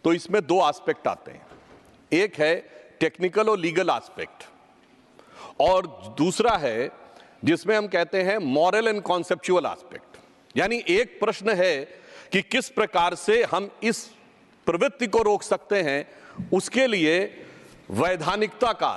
तो इसमें दो एस्पेक्ट आते हैं। एक है टेक्निकल और लीगल एस्पेक्ट, और दूसरा है जिसमें हम कहते हैं मॉरल एंड कॉन्सेप्चुअल एस्पेक्ट। यानी एक प्रश्न है कि किस प्रकार से हम इस प्रवृत्ति को रोक सकते हैं, उसके लिए वैधानिकता का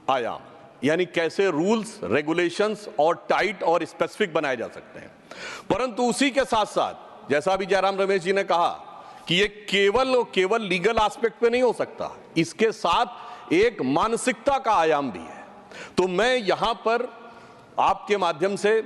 आयाम, यानी कैसे रूल्स, रेगुलेशंस और टाइट और स्पेसिफिक बनाए जा सकते हैं। परंतु उसी के साथ साथ जैसा भी जयराम रमेश जी ने कहा कि ये केवल और केवल लीगल एस्पेक्ट पे नहीं हो सकता, इसके साथ एक मानसिकता का आयाम भी है। तो मैं यहां पर आपके माध्यम से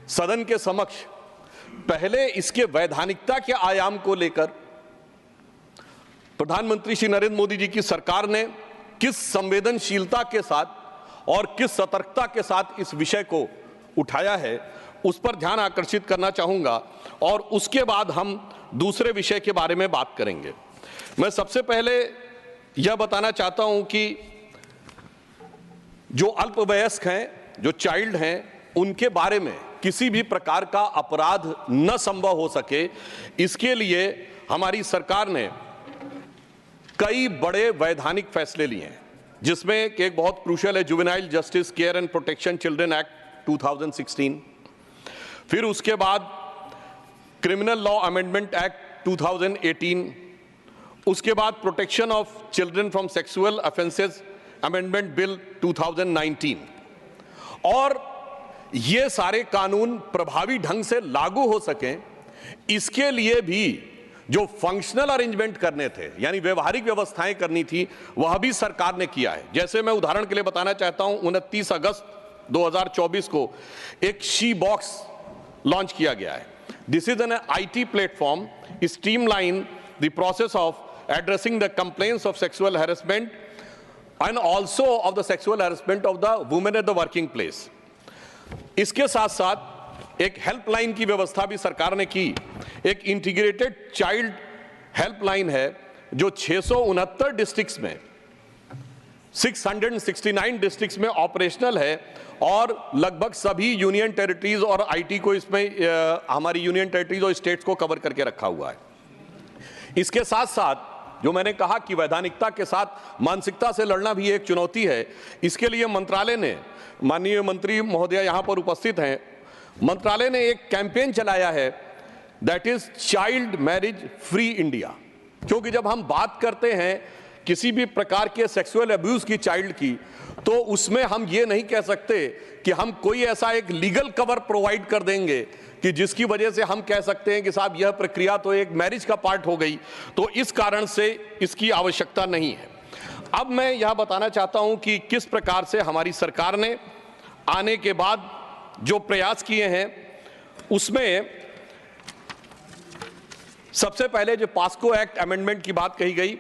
सदन के समक्ष पहले इसके वैधानिकता के आयाम को लेकर प्रधानमंत्री श्री नरेंद्र मोदी जी की सरकार ने किस संवेदनशीलता के साथ और किस सतर्कता के साथ इस विषय को उठाया है, उस पर ध्यान आकर्षित करना चाहूंगा, और उसके बाद हम दूसरे विषय के बारे में बात करेंगे। मैं सबसे पहले यह बताना चाहता हूं कि जो अल्पवयस्क हैं, जो चाइल्ड हैं, उनके बारे में किसी भी प्रकार का अपराध न संभव हो सके, इसके लिए हमारी सरकार ने कई बड़े वैधानिक फैसले लिए हैं, जिसमें एक बहुत क्रूशियल है juvenile justice care and protection children act 2016, फिर उसके बाद क्रिमिनल लॉ अमेंडमेंट एक्ट 2018, उसके बाद protection of children from sexual offences amendment bill 2019। और ये सारे कानून प्रभावी ढंग से लागू हो सकें, इसके लिए भी जो फंक्शनल अरेंजमेंट करने थे, यानी व्यवहारिक व्यवस्थाएं करनी थी, वह भी सरकार ने किया है। जैसे मैं उदाहरण के लिए बताना चाहता हूं, 29 अगस्त 2024 को एक शी बॉक्स लॉन्च किया गया है। This is an IT platform streamline the process of addressing the complaints of sexual harassment and also of the sexual harassment of the women at the working place. इसके साथ साथ एक helpline की व्यवस्था भी सरकार ने की। एक इंटीग्रेटेड चाइल्ड हेल्पलाइन है जो 669 डिस्ट्रिक्ट्स में 669 डिस्ट्रिक्ट्स में ऑपरेशनल है, और लगभग सभी यूनियन टेरिटरीज और IT को इसमें हमारी यूनियन टेरिटरीज और स्टेट्स को कवर करके रखा हुआ है। इसके साथ साथ जो मैंने कहा कि वैधानिकता के साथ मानसिकता से लड़ना भी एक चुनौती है, इसके लिए मंत्रालय ने, माननीय मंत्री महोदय यहां पर उपस्थित हैं, मंत्रालय ने एक कैंपेन चलाया है, that is child marriage free India. क्योंकि जब हम बात करते हैं किसी भी प्रकार के सेक्सुअल अब्यूज की चाइल्ड की, तो उसमें हम ये नहीं कह सकते कि हम कोई ऐसा एक लीगल कवर प्रोवाइड कर देंगे कि जिसकी वजह से हम कह सकते हैं कि साहब यह प्रक्रिया तो एक मैरिज का पार्ट हो गई, तो इस कारण से इसकी आवश्यकता नहीं है। अब मैं यह बताना चाहता हूं कि किस प्रकार से हमारी सरकार ने आने के बाद जो प्रयास किए हैं, उसमें सबसे पहले जो पास्को एक्ट अमेंडमेंट की बात कही गई,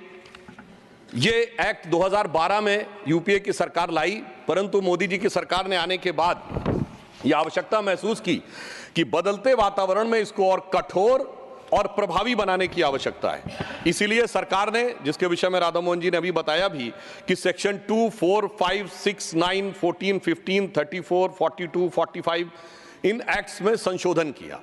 ये एक्ट 2012 में यूपीए की सरकार लाई, परंतु मोदी जी की सरकार ने आने के बाद यह आवश्यकता महसूस की कि बदलते वातावरण में इसको और कठोर और प्रभावी बनाने की आवश्यकता है। इसीलिए सरकार ने, जिसके विषय में राधा मोहन जी ने अभी बताया भी, कि सेक्शन 2, 4, 5, 6, 9, 14, 15, 34, 42, 45 इन एक्ट्स में संशोधन किया,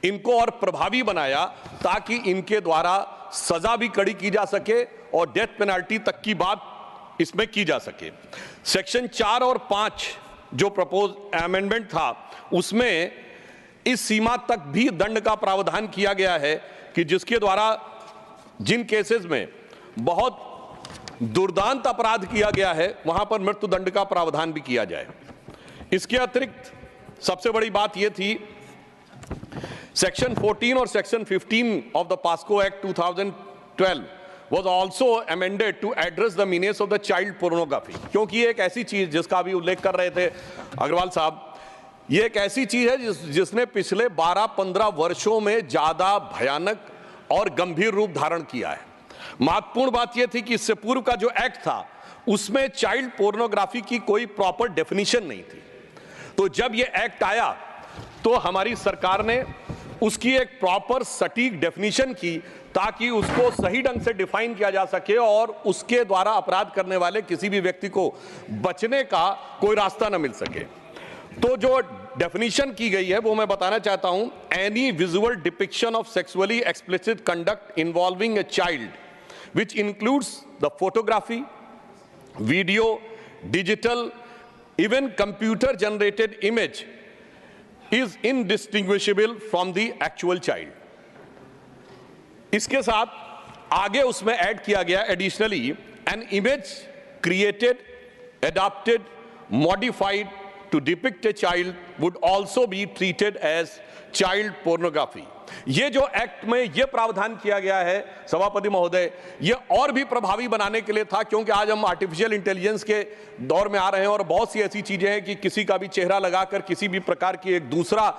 इनको और प्रभावी बनाया, ताकि इनके द्वारा सजा भी कड़ी की जा सके और डेथ पेनल्टी तक की बात इसमें की जा सके। सेक्शन 4 और 5 जो प्रपोज अमेंडमेंट था, उसमें इस सीमा तक भी दंड का प्रावधान किया गया है कि जिसके द्वारा जिन केसेस में बहुत दुर्दांत अपराध किया गया है, वहां पर मृत्यु दंड का प्रावधान भी किया जाए। इसके अतिरिक्त सबसे बड़ी बात यह थी, सेक्शन 14 और section 15 of the POCSO act 2012 was also amended to address the menace of the child pornography। क्योंकि ये एक ऐसी चीज, जिसका भी उल्लेख कर रहे थे अग्रवाल साहब, ये एक ऐसी चीज है जिसने पिछले 12-15 वर्षों में ज्यादा भयानक और गंभीर रूप धारण किया है। महत्वपूर्ण बात यह थी कि इससे पूर्व का जो एक्ट था, उसमें चाइल्ड पोर्नोग्राफी की कोई प्रॉपर डेफिनेशन नहीं थी। तो जब ये एक्ट आया, तो हमारी सरकार ने उसकी एक प्रॉपर सटीक डेफिनेशन की, ताकि उसको सही ढंग से डिफाइन किया जा सके और उसके द्वारा अपराध करने वाले किसी भी व्यक्ति को बचने का कोई रास्ता न मिल सके। तो जो डेफिनेशन की गई है वो मैं बताना चाहता हूं, any visual depiction of sexually explicit conduct involving a child which includes the photography, video, digital, even computer generated image is indistinguishable from the actual child. इसके साथ आगे उसमें ऐड किया गया additionally an image created, adapted, modified to depict a child would also be treated as child pornography. ये जो act में ये प्रावधान किया गया है सभापति महोदय, ये और भी प्रभावी बनाने के लिए था, क्योंकि आज हम आर्टिफिशियल इंटेलिजेंस के दौर में आ रहे हैं और बहुत सी ऐसी चीजें हैं कि किसी का भी चेहरा लगाकर किसी भी प्रकार की एक दूसरा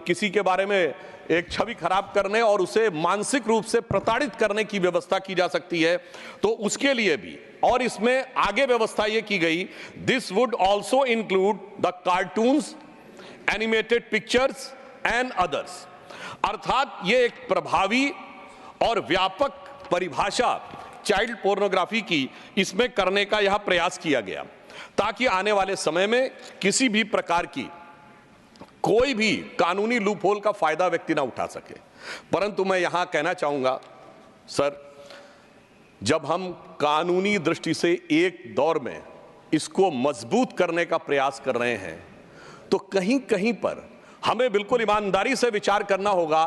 किसी के बारे में एक छवि खराब करने और उसे मानसिक रूप से प्रताड़ित करने की व्यवस्था की जा सकती है। तो उसके लिए भी और इसमें आगे व्यवस्था ये की गई, this would also include the cartoons, animated pictures and others. अर्थात ये एक प्रभावी और व्यापक परिभाषा चाइल्ड पोर्नोग्राफी की इसमें करने का यह प्रयास किया गया, ताकि आने वाले समय में किसी भी प्रकार की कोई भी कानूनी लूपहोल का फायदा व्यक्ति ना उठा सके। परंतु मैं यहां कहना चाहूंगा सर, जब हम कानूनी दृष्टि से एक दौर में इसको मजबूत करने का प्रयास कर रहे हैं, तो कहीं कहीं पर हमें बिल्कुल ईमानदारी से विचार करना होगा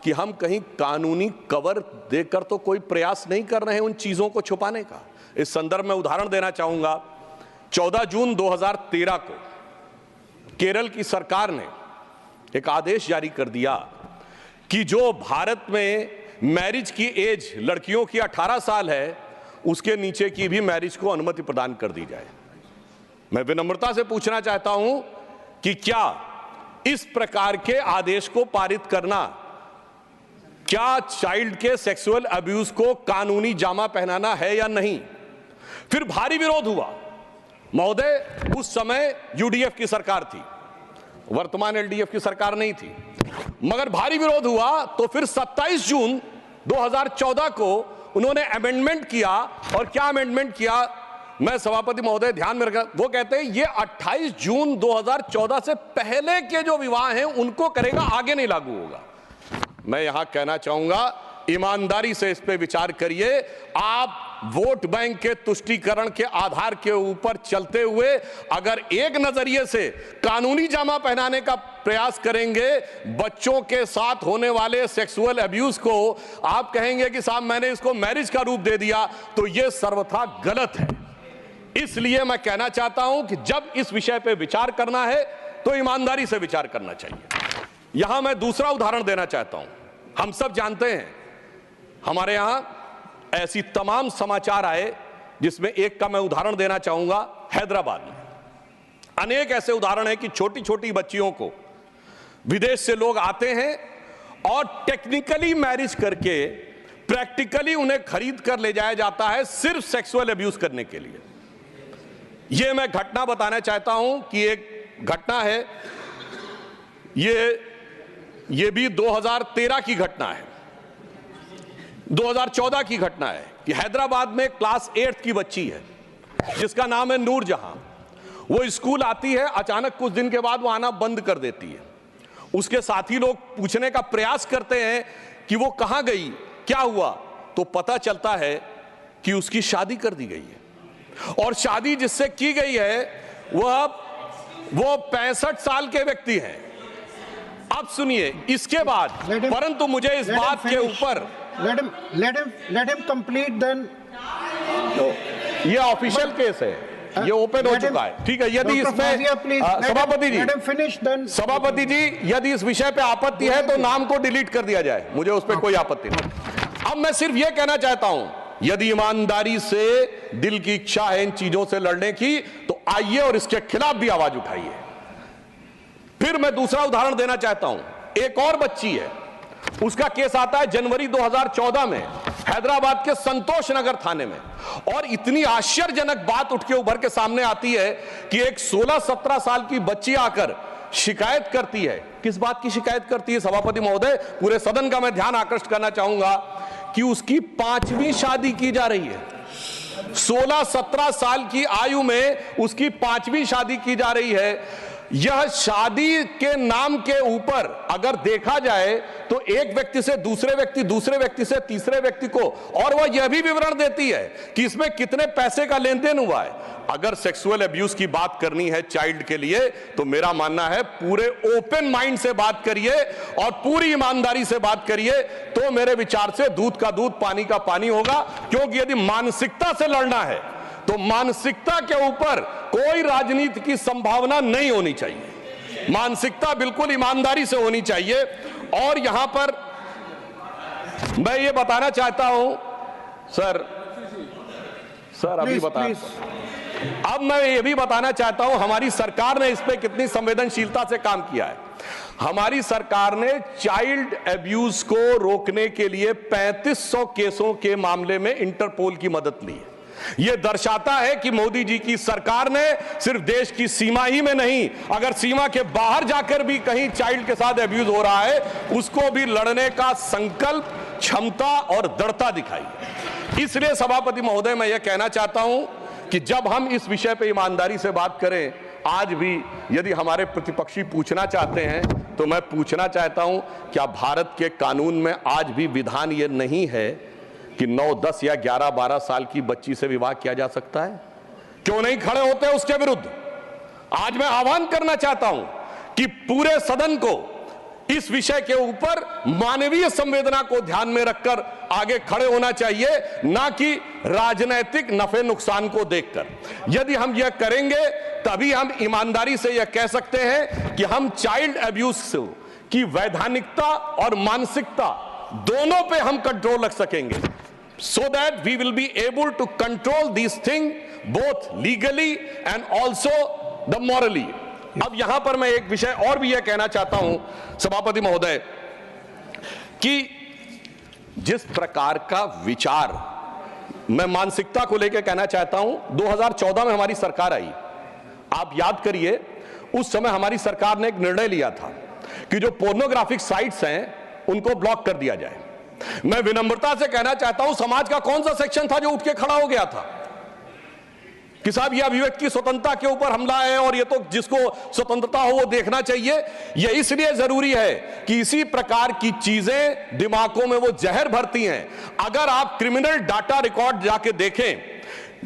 कि हम कहीं कानूनी कवर देकर तो कोई प्रयास नहीं कर रहे हैं उन चीजों को छुपाने का। इस संदर्भ में उदाहरण देना चाहूंगा, 14 जून 2013 को केरल की सरकार ने एक आदेश जारी कर दिया कि जो भारत में मैरिज की एज लड़कियों की 18 साल है, उसके नीचे की भी मैरिज को अनुमति प्रदान कर दी जाए। मैं विनम्रता से पूछना चाहता हूं कि क्या इस प्रकार के आदेश को पारित करना, क्या चाइल्ड के सेक्सुअल अब्यूज को कानूनी जामा पहनाना है या नहीं? फिर भारी विरोध हुआ महोदय। उस समय यूडीएफ की सरकार थी, वर्तमान एलडीएफ की सरकार नहीं थी, मगर भारी विरोध हुआ। तो फिर 27 जून 2014 को उन्होंने अमेंडमेंट किया। और क्या अमेंडमेंट किया, मैं सभापति महोदय ध्यान में रखा, वो कहते हैं ये 28 जून 2014 से पहले के जो विवाह हैं उनको करेगा, आगे नहीं लागू होगा। मैं यहां कहना चाहूंगा, ईमानदारी से इस पे विचार करिए। आप वोट बैंक के तुष्टीकरण के आधार के ऊपर चलते हुए अगर एक नजरिए से कानूनी जामा पहनाने का प्रयास करेंगे बच्चों के साथ होने वाले सेक्सुअल अब्यूज को, आप कहेंगे कि साहब मैंने इसको मैरिज का रूप दे दिया, तो यह सर्वथा गलत है। इसलिए मैं कहना चाहता हूं कि जब इस विषय पे विचार करना है तो ईमानदारी से विचार करना चाहिए। यहां मैं दूसरा उदाहरण देना चाहता हूं। हम सब जानते हैं, हमारे यहां ऐसी तमाम समाचार आए, जिसमें एक का मैं उदाहरण देना चाहूंगा। हैदराबाद में अनेक ऐसे उदाहरण हैं कि छोटी छोटी बच्चियों को विदेश से लोग आते हैं और टेक्निकली मैरिज करके प्रैक्टिकली उन्हें खरीद कर ले जाया जाता है सिर्फ सेक्सुअल अब्यूज करने के लिए। यह मैं घटना बताना चाहता हूं कि एक घटना है, ये भी 2013 की घटना है, 2014 की घटना है कि हैदराबाद में क्लास 8 की बच्ची है जिसका नाम है नूरजहां। वो स्कूल आती है, अचानक कुछ दिन के बाद वो आना बंद कर देती है। उसके साथी लोग पूछने का प्रयास करते हैं कि वो कहां गई, क्या हुआ, तो पता चलता है कि उसकी शादी कर दी गई है। और शादी जिससे की गई है वो 65 साल के व्यक्ति हैं। अब सुनिए इसके बाद, परंतु मुझे इस बात के ऊपर let him complete then. ये ऑफिशियल केस है, ये ओपन हो चुका है, ठीक है। यदि इसमें सभापति जी यदि इस विषय पे आपत्ति है तो नाम को डिलीट कर दिया जाए, मुझे उस पर कोई आपत्ति नहीं। अब मैं सिर्फ ये कहना चाहता हूं, यदि ईमानदारी से दिल की इच्छा है इन चीजों से लड़ने की, तो आइए और इसके खिलाफ भी आवाज उठाइए। फिर मैं दूसरा उदाहरण देना चाहता हूं। एक और बच्ची है, उसका केस आता है जनवरी 2014 में हैदराबाद के संतोष नगर थाने में। और इतनी आश्चर्यजनक बात उठ के उभर के सामने आती है कि एक 16-17 साल की बच्ची आकर शिकायत करती है। किस बात की शिकायत करती है सभापति महोदय, पूरे सदन का मैं ध्यान आकृष्ट करना चाहूंगा कि उसकी 5वीं शादी की जा रही है। 16-17 साल की आयु में उसकी 5वीं शादी की जा रही है। यह शादी के नाम के ऊपर अगर देखा जाए तो एक व्यक्ति से दूसरे व्यक्ति से तीसरे व्यक्ति को, और वह यह भी विवरण देती है कि इसमें कितने पैसे का लेन देन हुआ है। अगर सेक्सुअल अब्यूज की बात करनी है चाइल्ड के लिए तो मेरा मानना है पूरे ओपन माइंड से बात करिए और पूरी ईमानदारी से बात करिए, तो मेरे विचार से दूध का दूध पानी का पानी होगा। क्योंकि यदि मानसिकता से लड़ना है तो मानसिकता के ऊपर कोई राजनीति की संभावना नहीं होनी चाहिए, मानसिकता बिल्कुल ईमानदारी से होनी चाहिए। और यहां पर मैं ये बताना चाहता हूं सर अभी बता, अब मैं ये भी बताना चाहता हूं हमारी सरकार ने इस पे कितनी संवेदनशीलता से काम किया है। हमारी सरकार ने चाइल्ड अब्यूज को रोकने के लिए 3500 केसों के मामले में इंटरपोल की मदद ली है। यह दर्शाता है कि मोदी जी की सरकार ने सिर्फ देश की सीमा ही में नहीं, अगर सीमा के बाहर जाकर भी कहीं चाइल्ड के साथ अब्यूज हो रहा है उसको भी लड़ने का संकल्प, क्षमता और दृढ़ता दिखाई। इसलिए सभापति महोदय मैं यह कहना चाहता हूं कि जब हम इस विषय पे ईमानदारी से बात करें, आज भी यदि हमारे प्रतिपक्षी पूछना चाहते हैं तो मैं पूछना चाहता हूं, क्या भारत के कानून में आज भी विधान यह नहीं है कि 9, 10 या 11, 12 साल की बच्ची से विवाह किया जा सकता है? क्यों नहीं खड़े होते उसके विरुद्ध? आज मैं आह्वान करना चाहता हूं कि पूरे सदन को इस विषय के ऊपर मानवीय संवेदना को ध्यान में रखकर आगे खड़े होना चाहिए, ना कि राजनीतिक नफे नुकसान को देखकर। यदि हम यह करेंगे तभी हम ईमानदारी से यह कह सकते हैं कि हम चाइल्ड अब्यूज की वैधानिकता और मानसिकता दोनों पे हम कंट्रोल रख सकेंगे, so that we will be able to control these things both legally and also the morally। अब यहां पर मैं एक विषय और भी यह कहना चाहता हूं सभापति महोदय कि जिस प्रकार का विचार मैं मानसिकता को लेकर कहना चाहता हूं, 2014 में हमारी सरकार आई, आप याद करिए उस समय हमारी सरकार ने एक निर्णय लिया था कि जो पोर्नोग्राफिक साइट्स हैं उनको ब्लॉक कर दिया जाए। मैं विनम्रता से कहना चाहता हूं समाज का कौन सा सेक्शन था जो उठ के खड़ा हो गया था कि साहब ये अभिव्यक्ति की स्वतंत्रता के ऊपर हमला है और ये तो जिसको स्वतंत्रता हो वो देखना चाहिए। ये इसलिए जरूरी है कि इसी प्रकार की चीजें दिमागों में वो जहर भरती हैं। अगर आप क्रिमिनल डाटा रिकॉर्ड जाके देखें,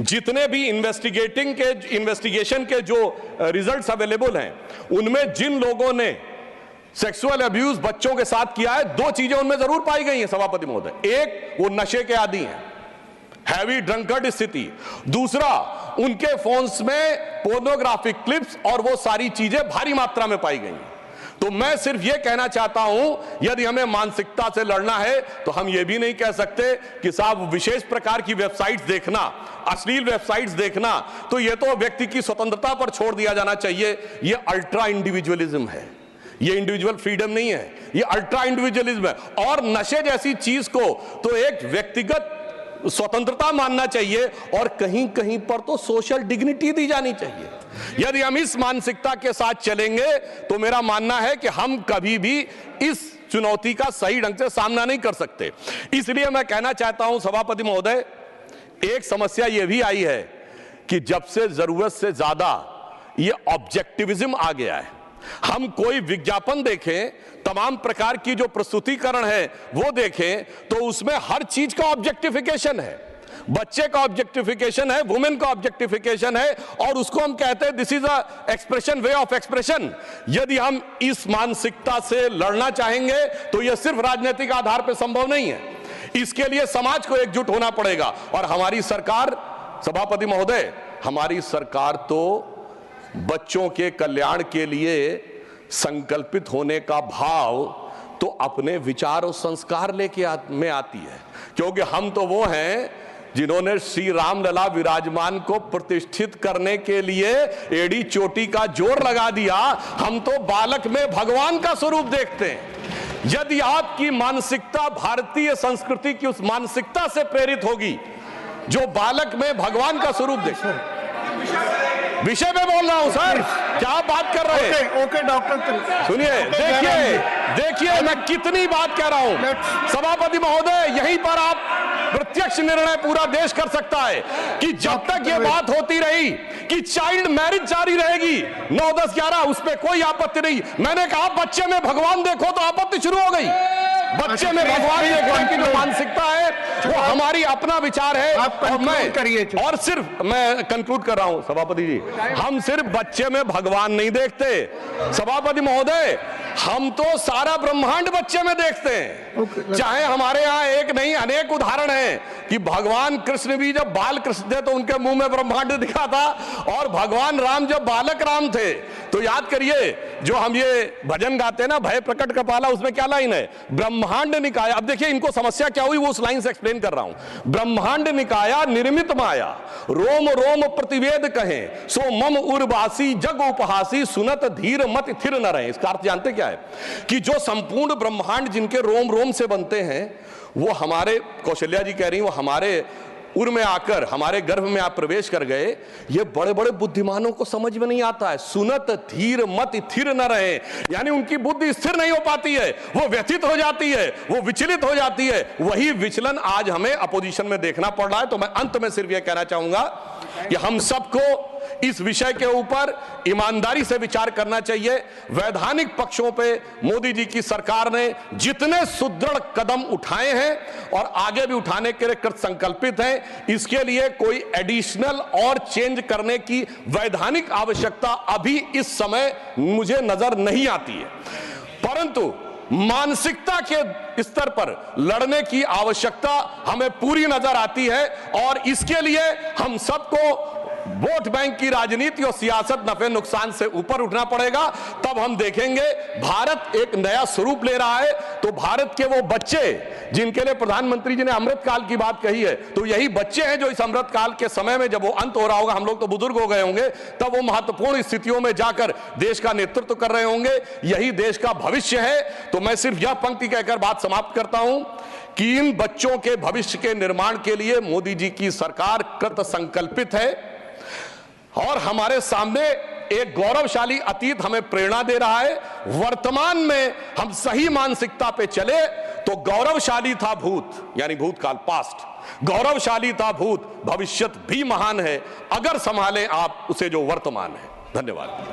जितने भी इन्वेस्टिगेशन के जो रिजल्ट्स अवेलेबल हैं उनमें जिन लोगों ने सेक्सुअल अब्यूज बच्चों के साथ किया है, 2 चीजें उनमें जरूर पाई गई हैं सभापति महोदय। एक, वो नशे के आदी हैं, हैवी ड्रंकर्ड स्थिति। दूसरा, उनके फोन्स में पोर्नोग्राफिक क्लिप्स और वो सारी चीजें भारी मात्रा में पाई गई। तो मैं सिर्फ ये कहना चाहता हूं, यदि हमें मानसिकता से लड़ना है तो हम ये भी नहीं कह सकते कि साहब विशेष प्रकार की वेबसाइट्स देखना, अश्लील वेबसाइट्स देखना, तो ये तो व्यक्ति की स्वतंत्रता पर छोड़ दिया जाना चाहिए। ये अल्ट्रा इंडिविजुअलिज्म है, ये इंडिविजुअल फ्रीडम नहीं है, ये अल्ट्रा इंडिविजुअलिज्म है। और नशे जैसी चीज को तो एक व्यक्तिगत स्वतंत्रता मानना चाहिए और कहीं कहीं पर तो सोशल डिग्निटी दी जानी चाहिए। यदि हम इस मानसिकता के साथ चलेंगे तो मेरा मानना है कि हम कभी भी इस चुनौती का सही ढंग से सामना नहीं कर सकते। इसलिए मैं कहना चाहता हूं सभापति महोदय, एक समस्या यह भी आई है कि जब से जरूरत से ज्यादा ये ऑब्जेक्टिविज्म आ गया है। हम कोई विज्ञापन देखें, तमाम प्रकार की जो प्रस्तुतिकरण है वो देखें तो उसमें हर चीज का ऑब्जेक्टिफिकेशन है। बच्चे का ऑब्जेक्टिफिकेशन है, वुमेन का ऑब्जेक्टिफिकेशन है और उसको हम कहते हैं this is a expression, way of expression. यदि हम इस मानसिकता से लड़ना चाहेंगे तो यह सिर्फ राजनीतिक आधार पर संभव नहीं है। इसके लिए समाज को एकजुट होना पड़ेगा। और हमारी सरकार, सभापति महोदय, हमारी सरकार तो बच्चों के कल्याण के लिए संकल्पित होने का भाव तो अपने विचार और संस्कार लेके में आती है, क्योंकि हम तो वो हैं जिन्होंने श्री रामलला विराजमान को प्रतिष्ठित करने के लिए एड़ी चोटी का जोर लगा दिया। हम तो बालक में भगवान का स्वरूप देखते हैं। यदि आपकी मानसिकता भारतीय संस्कृति की उस मानसिकता से प्रेरित होगी जो बालक में भगवान का स्वरूप देखते हैं, विषय में बोल रहा हूं सर, क्या आप बात कर रहे हैं? ओके डॉक्टर, सुनिए, देखिए मैं कितनी बात कह रहा हूं। सभापति महोदय, यहीं पर आप प्रत्यक्ष निर्णय पूरा देश कर सकता है कि जब तक ये बात होती रही कि चाइल्ड मैरिज जारी रहेगी 9, 10, 11 उस पर कोई आपत्ति नहीं। मैंने कहा बच्चे में भगवान देखो तो आपत्ति शुरू हो गई। बच्चे में भगवान देखने की जो मानसिकता है वो हमारी अपना विचार है। और सिर्फ मैं कंक्लूड कर रहा हूं सभापति जी, हम सिर्फ बच्चे में भगवान नहीं देखते सभापति महोदय, हम तो सारा ब्रह्मांड बच्चे में देखते हैं। चाहे हमारे यहाँ एक नहीं अनेक उदाहरण हैं कि भगवान कृष्ण भी जब बाल कृष्ण थे तो उनके मुंह में ब्रह्मांड दिखा था, और भगवान राम जब बालक राम थे तो याद करिए जो हम ये भजन गाते हैं ना, भय प्रकट कपाला, उसमें क्या लाइन है, ब्रह्मांड निकाया। अब देखिए इनको समस्या क्या हुई वो उस लाइन से एक्सप्लेन कर रहा हूं। ब्रह्मांड निकाया निर्मित माया, रोम रोम प्रतिवेद कहें, सो मम उर्वासी जग उपहासी, सुनत धीर मत थिर न रहे। इसका अर्थ जानते क्या है कि जो संपूर्ण ब्रह्मांड जिनके रोम रोम से बनते हैं वो हमारे, कौशल्या जी कह रही वो हमारे उर में आकर हमारे गर्भ में आप प्रवेश कर गए, ये बड़े बड़े बुद्धिमानों को समझ में नहीं आता है। सुनत धीर मत थिर न रहे, यानी उनकी बुद्धि स्थिर नहीं हो पाती है, वो व्यथित हो जाती है, वो विचलित हो जाती है। वही विचलन आज हमें अपोजिशन में देखना पड़ रहा है। तो मैं अंत में सिर्फ यह कहना चाहूंगा कि हम सबको इस विषय के ऊपर ईमानदारी से विचार करना चाहिए। वैधानिक पक्षों पे मोदी जी की सरकार ने जितने सुदृढ़ कदम उठाए हैं और आगे भी उठाने के लिए कृत संकल्पित हैं, इसके लिए कोई एडिशनल और चेंज करने की वैधानिक आवश्यकता अभी इस समय मुझे नजर नहीं आती है, परंतु मानसिकता के स्तर पर लड़ने की आवश्यकता हमें पूरी नजर आती है। और इसके लिए हम सबको वोट बैंक की राजनीति और सियासत नफे नुकसान से ऊपर उठना पड़ेगा। तब हम देखेंगे भारत एक नया स्वरूप ले रहा है। तो भारत के वो बच्चे जिनके लिए प्रधानमंत्री जी ने अमृत काल की बात कही है, तो यही बच्चे हैं जो इस अमृत काल के समय में जब वो अंत हो रहा होगा, हम लोग तो बुजुर्ग हो गए होंगे, तब वो महत्वपूर्ण स्थितियों में जाकर देश का नेतृत्व कर रहे होंगे। यही देश का भविष्य है। तो मैं सिर्फ यह पंक्ति कहकर बात समाप्त करता हूं कि इन बच्चों के भविष्य के निर्माण के लिए मोदी जी की सरकार कृत संकल्पित है और हमारे सामने एक गौरवशाली अतीत हमें प्रेरणा दे रहा है। वर्तमान में हम सही मानसिकता पे चले तो गौरवशाली था भूत, यानी भूतकाल पास्ट, गौरवशाली था भूत, भविष्यत भी महान है अगर संभालें आप उसे जो वर्तमान है। धन्यवाद।